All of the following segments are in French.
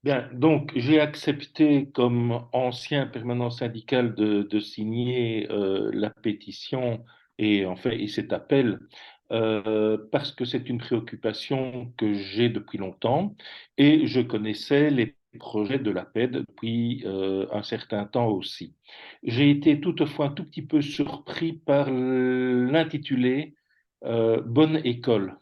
Bien, donc j'ai accepté comme ancien permanent syndical de signer la pétition et en fait et cet appel parce que c'est une préoccupation que j'ai depuis longtemps et je connaissais les projets de l'APED depuis un certain temps aussi. J'ai été toutefois un tout petit peu surpris par l'intitulé Bonne école.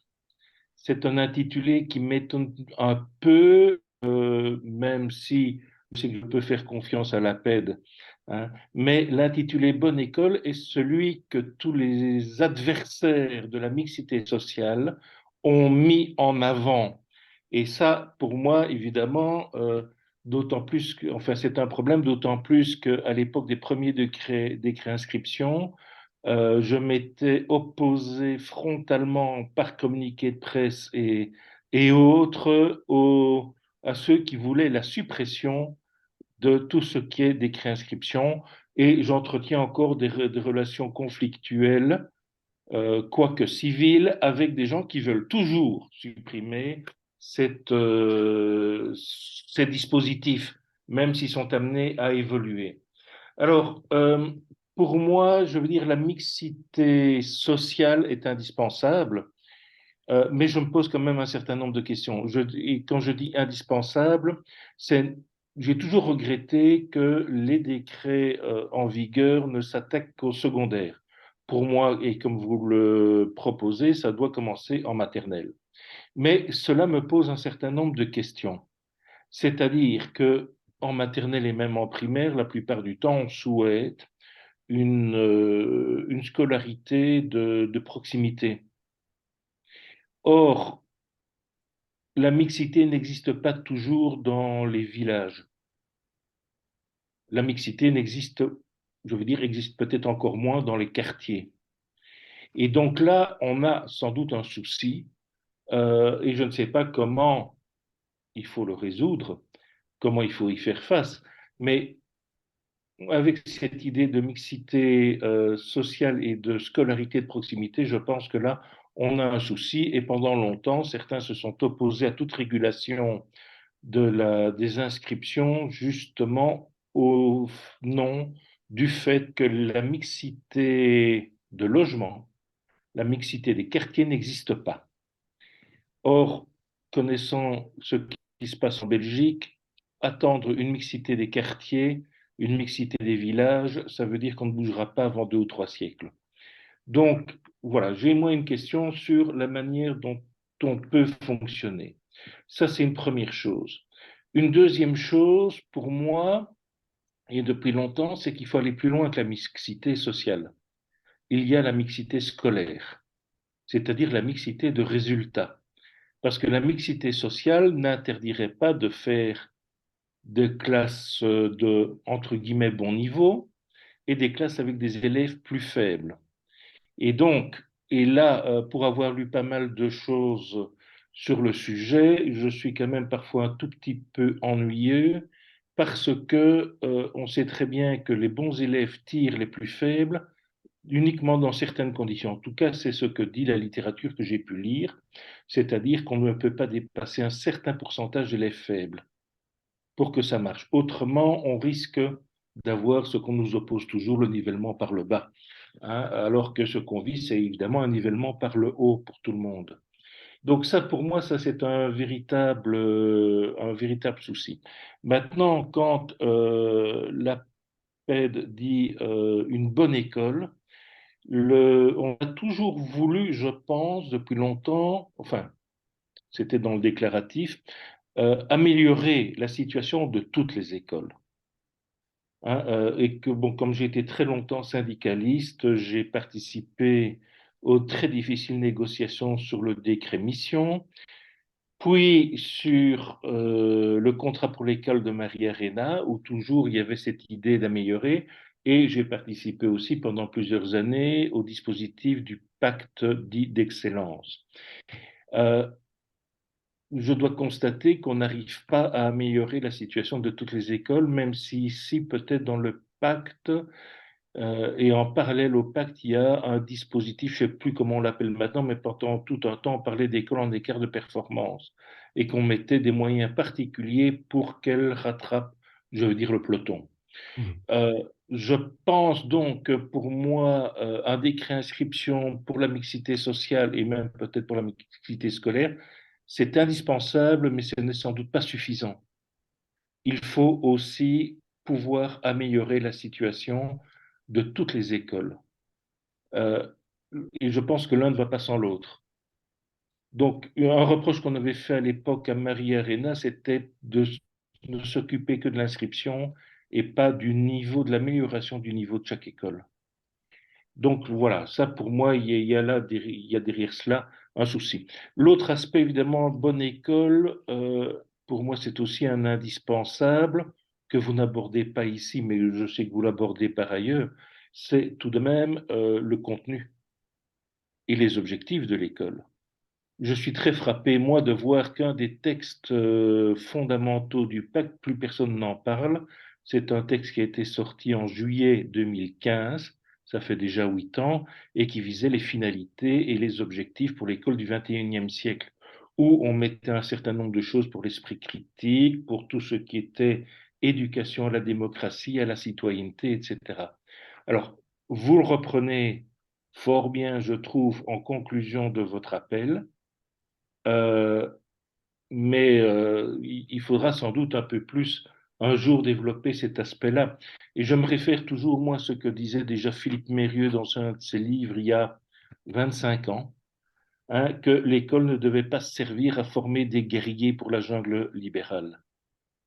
C'est un intitulé qui m'étonne un peu, même si je sais que je peux faire confiance à la PED, hein. Mais l'intitulé Bonne école est celui que tous les adversaires de la mixité sociale ont mis en avant. Et ça, pour moi, évidemment, d'autant plus que, enfin, c'est un problème, d'autant plus qu'à l'époque des premiers décrets inscription, je m'étais opposé frontalement par communiqué de presse et autres à ceux qui voulaient la suppression de tout ce qui est décret inscription et j'entretiens encore des relations conflictuelles, quoique civiles, avec des gens qui veulent toujours supprimer ces dispositifs, même s'ils sont amenés à évoluer. Alors, pour moi, je veux dire, la mixité sociale est indispensable, mais je me pose quand même un certain nombre de questions. Et quand je dis indispensable, c'est, j'ai toujours regretté que les décrets en vigueur ne s'attaquent qu'au secondaire. Pour moi, et comme vous le proposez, ça doit commencer en maternelle. Mais cela me pose un certain nombre de questions. C'est-à-dire que en maternelle et même en primaire, la plupart du temps, on souhaite une scolarité de proximité. Or, la mixité n'existe pas toujours dans les villages. La mixité n'existe, je veux dire, existe peut-être encore moins dans les quartiers. Et donc là, on a sans doute un souci, et je ne sais pas comment il faut le résoudre, comment il faut y faire face, mais avec cette idée de mixité sociale et de scolarité de proximité, je pense que là, on a un souci et pendant longtemps, certains se sont opposés à toute régulation des inscriptions justement au nom du fait que la mixité de logement, la mixité des quartiers n'existe pas. Or, connaissant ce qui se passe en Belgique, attendre une mixité des quartiers, une mixité des villages, ça veut dire qu'on ne bougera pas avant 2 ou 3 siècles. Donc, voilà, j'ai moi une question sur la manière dont on peut fonctionner. Ça, c'est une première chose. Une deuxième chose, pour moi, et depuis longtemps, c'est qu'il faut aller plus loin que la mixité sociale. Il y a la mixité scolaire, c'est-à-dire la mixité de résultats. Parce que la mixité sociale n'interdirait pas de faire des classes de, entre guillemets, bon niveau et des classes avec des élèves plus faibles. Et donc, et là, pour avoir lu pas mal de choses sur le sujet, je suis quand même parfois un tout petit peu ennuyeux parce que on sait très bien que les bons élèves tirent les plus faibles uniquement dans certaines conditions. En tout cas, c'est ce que dit la littérature que j'ai pu lire, c'est-à-dire qu'on ne peut pas dépasser un certain pourcentage d'élèves faibles pour que ça marche. Autrement, on risque d'avoir ce qu'on nous oppose toujours, le nivellement par le bas, hein, alors que ce qu'on vit, c'est évidemment un nivellement par le haut pour tout le monde. Donc ça, pour moi, ça c'est un véritable souci. Maintenant, quand la PED dit une bonne école, on a toujours voulu, je pense, depuis longtemps, enfin, c'était dans le déclaratif, améliorer la situation de toutes les écoles, hein, et que, bon, comme j'ai été très longtemps syndicaliste, j'ai participé aux très difficiles négociations sur le décret mission, puis sur le contrat pour l'école de Maria Arena, où toujours il y avait cette idée d'améliorer, et j'ai participé aussi pendant plusieurs années au dispositif du pacte dit d'excellence. Euh, je dois constater qu'on n'arrive pas à améliorer la situation de toutes les écoles, même si ici, peut-être dans le pacte, et en parallèle au pacte, il y a un dispositif, je ne sais plus comment on l'appelle maintenant, mais pendant tout un temps, on parlait d'écoles en écart de performance. et qu'on mettait des moyens particuliers pour qu'elle rattrape, je veux dire, le peloton. Mhm. Euh, je pense donc que pour moi, un décret inscription pour la mixité sociale et même peut-être pour la mixité scolaire, c'est indispensable, mais ce n'est sans doute pas suffisant. Il faut aussi pouvoir améliorer la situation de toutes les écoles. Euh, et je pense que l'un ne va pas sans l'autre. Donc, un reproche qu'on avait fait à l'époque à Marie Arena, c'était de ne s'occuper que de l'inscription et pas du niveau, de l'amélioration du niveau de chaque école. Donc voilà, ça pour moi, il y a là, il y a derrière cela un souci. L'autre aspect, évidemment, bonne école, pour moi, c'est aussi un indispensable que vous n'abordez pas ici, mais je sais que vous l'abordez par ailleurs, c'est tout de même le contenu et les objectifs de l'école. Je suis très frappé, moi, de voir qu'un des textes fondamentaux du pacte, plus personne n'en parle. C'est un texte qui a été sorti en juillet 2015, ça fait déjà 8 ans, et qui visait les finalités et les objectifs pour l'école du XXIe siècle, où on mettait un certain nombre de choses pour l'esprit critique, pour tout ce qui était éducation à la démocratie, à la citoyenneté, etc. Alors, vous le reprenez fort bien, je trouve, en conclusion de votre appel. Euh, mais il faudra sans doute un peu plus un jour développer cet aspect-là. Et je me réfère toujours, moi, à ce que disait déjà Philippe Mérieux dans un de ses livres il y a 25 ans, hein, que l'école ne devait pas servir à former des guerriers pour la jungle libérale.